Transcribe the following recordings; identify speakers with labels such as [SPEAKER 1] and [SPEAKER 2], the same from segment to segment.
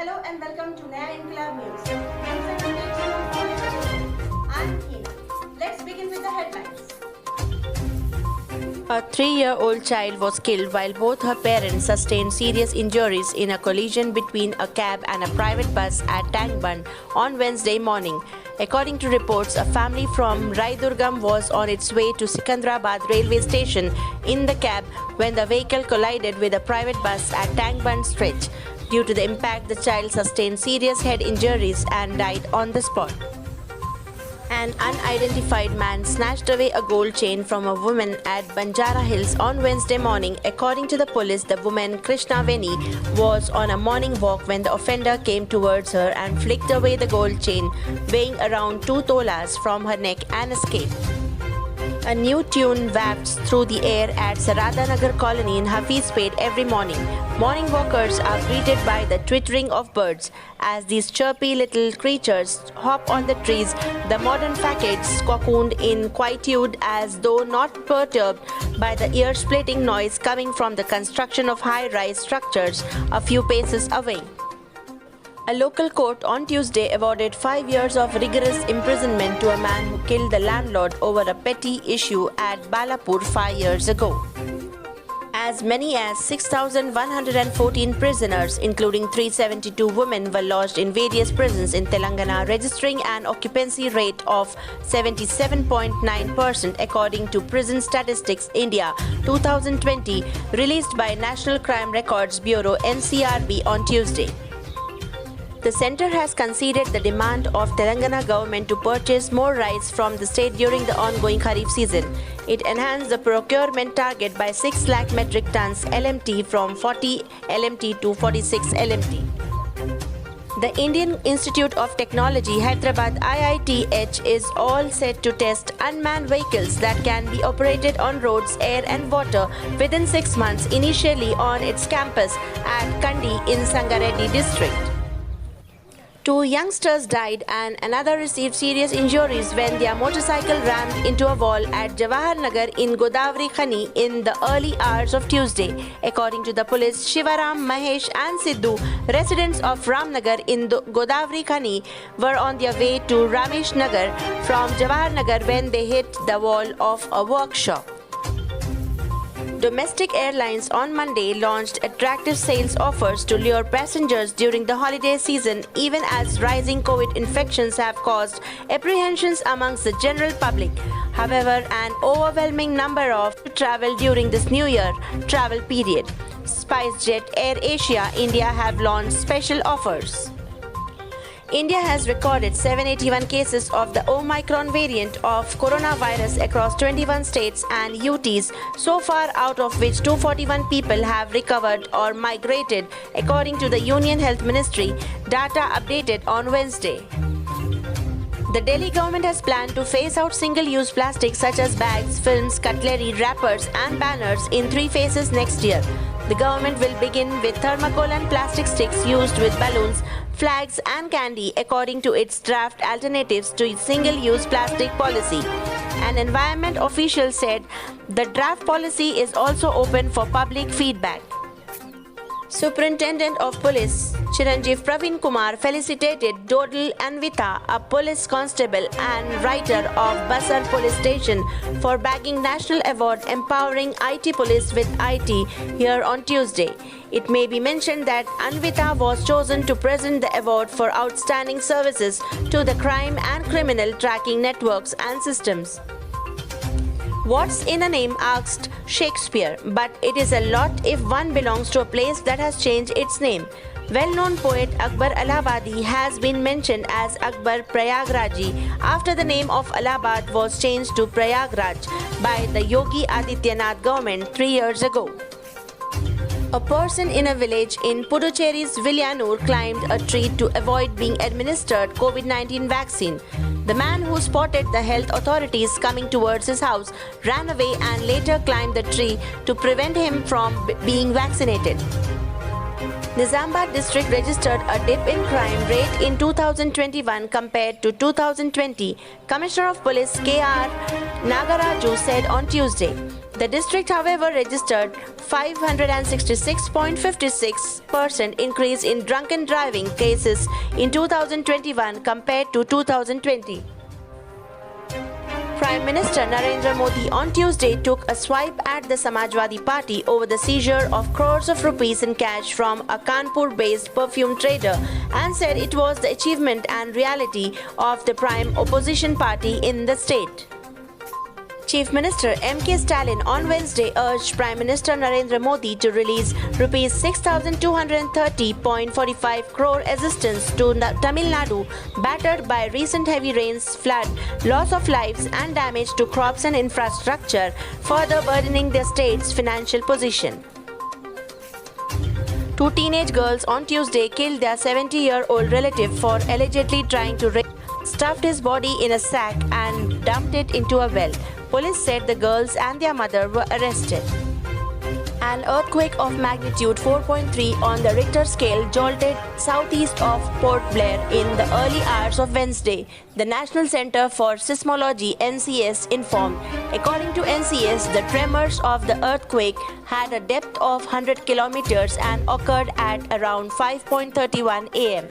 [SPEAKER 1] Hello and welcome to Naya Inqilab News. News and updates from all over the world. I'm Hina. Let's begin with the headlines.
[SPEAKER 2] A 3-year-old child was killed while both her parents sustained serious injuries in a collision between a cab and a private bus at Tangbund on Wednesday morning. According to reports, a family from Raidurgam was on its way to Sikandrabad railway station in the cab when the vehicle collided with a private bus at Tangbund stretch. Due to the impact, the child sustained serious head injuries and died on the spot. An unidentified man snatched away a gold chain from a woman at Banjara Hills on Wednesday morning. According to the police, the woman, Krishna Veni, was on a morning walk when the offender came towards her and flicked away the gold chain, weighing around 2 tolas, from her neck and escaped. A new tune wafts through the air at Sarada Nagar colony in Hafizpet every morning. Morning walkers are greeted by the twittering of birds. As these chirpy little creatures hop on the trees, the modern facades cocooned in quietude as though not perturbed by the ear-splitting noise coming from the construction of high-rise structures a few paces away. A local court on Tuesday awarded 5 years of rigorous imprisonment to a man who killed the landlord over a petty issue at Balapur 5 years ago. As many as 6,114 prisoners, including 372 women, were lodged in various prisons in Telangana, registering an occupancy rate of 77.9% according to Prison Statistics India 2020, released by National Crime Records Bureau NCRB on Tuesday. The centre has conceded the demand of Telangana government to purchase more rice from the state during the ongoing Kharif season. It enhanced the procurement target by 6 lakh metric tons LMT from 40 LMT to 46 LMT. The Indian Institute of Technology, Hyderabad IITH, is all set to test unmanned vehicles that can be operated on roads, air and water within 6 months, initially on its campus at Kandi in Sangareddy district. 2 youngsters died and another received serious injuries when their motorcycle rammed into a wall at Jawahar Nagar in Godavari Khani in the early hours of Tuesday. According to the police, Shivaram, Mahesh and Sidhu, residents of Ramnagar in Godavari Khani, were on their way to Ramesh Nagar from Jawahar Nagar when they hit the wall of a workshop. Domestic airlines on Monday launched attractive sales offers to lure passengers during the holiday season, even as rising COVID infections have caused apprehensions amongst the general public. However, an overwhelming number of travel during this New Year travel period. SpiceJet, Air Asia, India have launched special offers. India has recorded 781 cases of the Omicron variant of coronavirus across 21 states and UTs so far, out of which 241 people have recovered or migrated, according to the Union Health Ministry, data updated on Wednesday. The Delhi government has planned to phase out single-use plastics such as bags, films, cutlery, wrappers and banners in 3 phases next year. The government will begin with thermocol and plastic sticks used with balloons, flags and candy, according to its draft alternatives to single-use plastic policy. An environment official said the draft policy is also open for public feedback. Superintendent of Police Chiranjeev Praveen Kumar felicitated Dodal Anvita, a police constable and writer of Basar Police Station, for bagging National Award Empowering IT Police with IT here on Tuesday. It may be mentioned that Anvita was chosen to present the award for outstanding services to the crime and criminal tracking networks and systems. What's in a name, asked Shakespeare, but it is a lot if one belongs to a place that has changed its name. Well-known poet Akbar Allahabadi has been mentioned as Akbar Prayagraji after the name of Allahabad was changed to Prayagraj by the Yogi Adityanath government 3 years ago. A person in a village in Puducherry's Villanur climbed a tree to avoid being administered COVID-19 vaccine. The man, who spotted the health authorities coming towards his house, ran away and later climbed the tree to prevent him from being vaccinated. Nizamabad district registered a dip in crime rate in 2021 compared to 2020, Commissioner of Police K.R. Nagaraju said on Tuesday. The district, however, registered 566.56% increase in drunken driving cases in 2021 compared to 2020. Prime Minister Narendra Modi on Tuesday took a swipe at the Samajwadi Party over the seizure of crores of rupees in cash from a Kanpur-based perfume trader and said it was the achievement and reality of the prime opposition party in the state. Chief Minister M.K. Stalin on Wednesday urged Prime Minister Narendra Modi to release Rs 6,230.45 crore assistance to Tamil Nadu, battered by recent heavy rains, flood, loss of lives and damage to crops and infrastructure, further burdening the state's financial position. Two teenage girls on Tuesday killed their 70-year-old relative for allegedly trying to rape, stuffed his body in a sack and dumped it into a well. Police said the girls and their mother were arrested. An earthquake of magnitude 4.3 on the Richter scale jolted southeast of Port Blair in the early hours of Wednesday, the National Center for Seismology (NCS) informed. According to NCS, the tremors of the earthquake had a depth of 100 kilometers and occurred at around 5:31 a.m.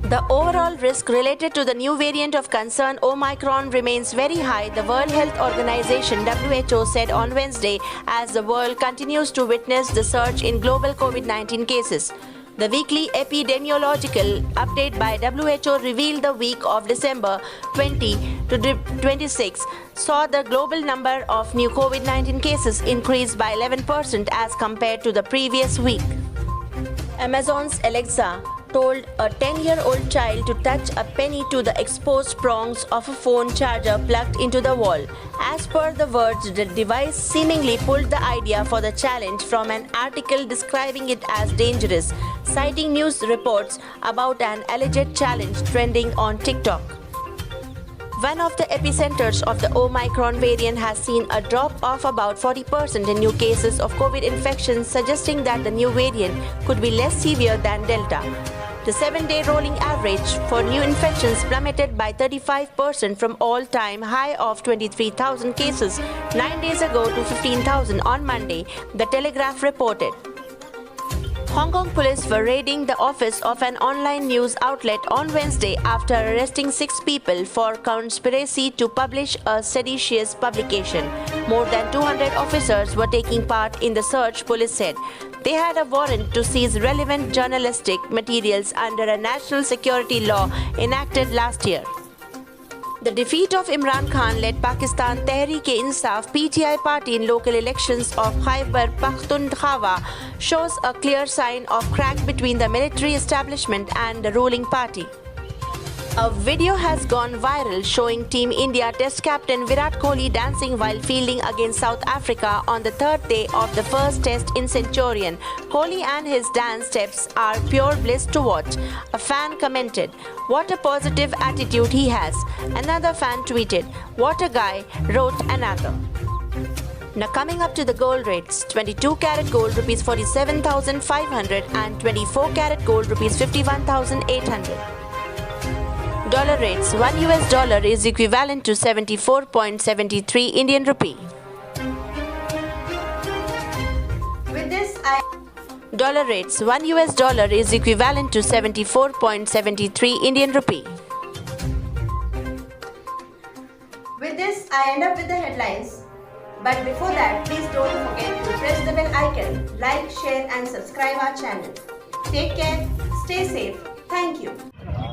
[SPEAKER 2] The overall risk related to the new variant of concern Omicron remains very high, the World Health Organization (WHO) said on Wednesday as the world continues to witness the surge in global COVID-19 cases. The weekly epidemiological update by WHO revealed the week of December 20 to 26 saw the global number of new COVID-19 cases increase by 11% as compared to the previous week. Amazon's Alexa told a 10-year-old child to touch a penny to the exposed prongs of a phone charger plugged into the wall. As per The Verge, the device seemingly pulled the idea for the challenge from an article describing it as dangerous, citing news reports about an alleged challenge trending on TikTok. One of the epicenters of the Omicron variant has seen a drop of about 40% in new cases of COVID infections, suggesting that the new variant could be less severe than Delta. The 7-day rolling average for new infections plummeted by 35% from all-time high of 23,000 cases 9 days ago to 15,000 on Monday, The Telegraph reported. Hong Kong police were raiding the office of an online news outlet on Wednesday after arresting 6 people for conspiracy to publish a seditious publication. More than 200 officers were taking part in the search, police said. They had a warrant to seize relevant journalistic materials under a national security law enacted last year. The defeat of Imran Khan-led Pakistan Tehreek-e-Insaf (PTI) party in local elections of Khyber Pakhtunkhwa shows a clear sign of crack between the military establishment and the ruling party. A video has gone viral showing Team India Test captain Virat Kohli dancing while fielding against South Africa on the third day of the first test in Centurion. Kohli and his dance steps are pure bliss to watch, a fan commented. What a positive attitude he has. Another fan tweeted, what a guy, wrote another. Now coming up to the gold rates, 22 karat gold rupees 47,500 and 24 karat gold rupees 51,800. Dollar rates, $1 is equivalent to 74.73 Indian rupee.
[SPEAKER 1] With this,
[SPEAKER 2] Dollar rates, $1 is equivalent to 74.73 Indian rupee.
[SPEAKER 1] With this, I end up with the headlines. But before that, please don't forget to press the bell icon, like, share and subscribe our channel. Take care, stay safe. Thank you.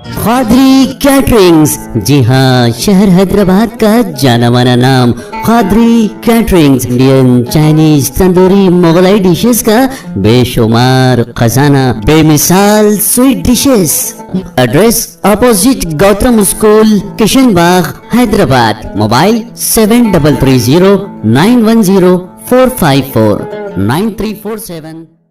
[SPEAKER 3] Khadri caterings, जी हाँ, शहर हैदराबाद का जाना माना नाम Khadri caterings Indian, Chinese, tandoori, Mughlai dishes का बेशुमार खजाना, बेमिसाल sweet dishes. Address opposite Gautam school, Kishan Bagh, Hyderabad. Mobile 7330 910 454 9347।